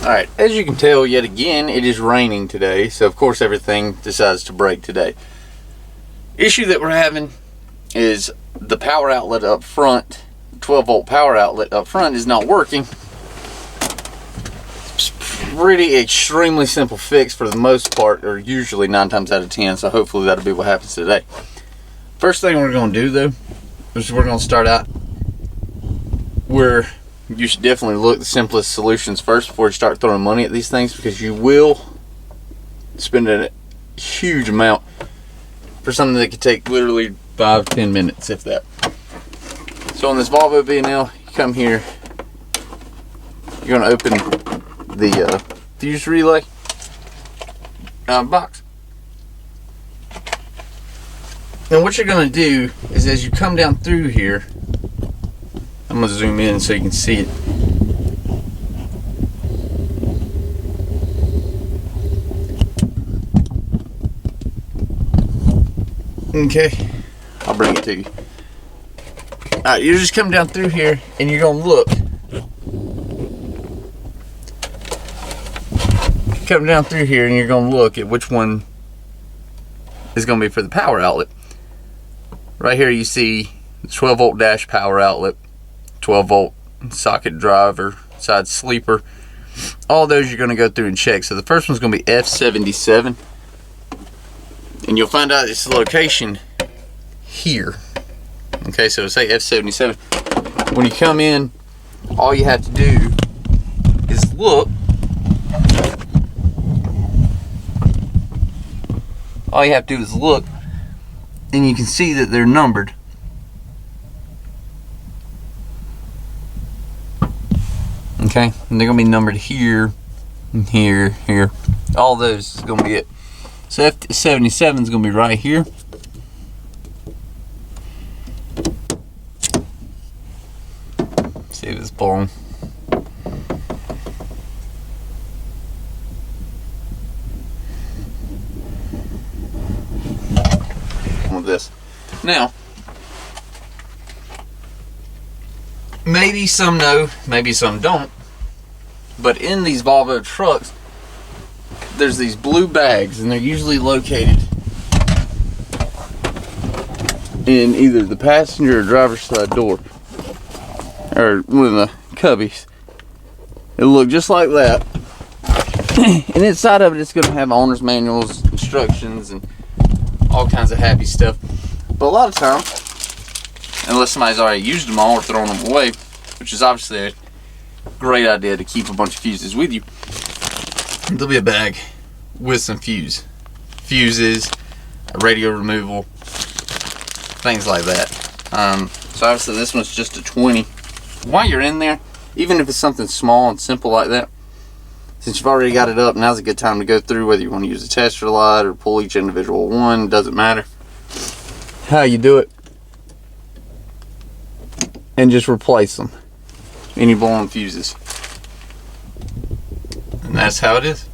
Alright, as you can tell, yet again, it is raining today, so of course everything decides to break today. Issue that we're having is the power outlet up front, 12 volt power outlet up front, is not working. It's pretty extremely simple fix for the most part, or usually 9 times out of 10, so hopefully that'll be what happens today. First thing we're going to do though, is we're going to start out where you should definitely look the simplest solutions first before you start throwing money at these things, because you will spend a huge amount for something that could take literally 5-10 minutes, if that. So on this Volvo VNL, you come here, you're going to open the fuse relay box. Now what you're going to do is, as you come down through here, I'm going to zoom in so you can see it. Okay, I'll bring it to you. Alright, you just come down through here and you're going to look. Come down through here and you're going to look at which one is going to be for the power outlet. Right here you see the 12 volt dash power outlet, 12 volt socket driver, side sleeper. All those you're going to go through and check. So the first one's going to be F77, and you'll find out its location here. Okay, so say F77. When you come in, all you have to do is look. All you have to do is look, and you can see that they're numbered. Okay, and they're going to be numbered here, and here, here. All those is going to be it. So F77 is going to be right here. See if it's pulling. With this. Now, maybe some know, maybe some don't, but in these Volvo trucks, there's these blue bags, and they're usually located in either the passenger or driver's side door, or one of the cubbies. It'll look just like that, and inside of it, it's going to have owner's manuals, instructions, and all kinds of happy stuff. But a lot of times, unless somebody's already used them all or thrown them away, which is obviously a great idea to keep a bunch of fuses with you, there'll be a bag with some fuses, a radio removal, things like that. So obviously this one's just a 20. While you're in there, even if it's something small and simple like that, since you've already got it up, now's a good time to go through whether you want to use a tester light or pull each individual one. Doesn't matter how you do it, and just replace them. Any blown fuses, and that's how it is.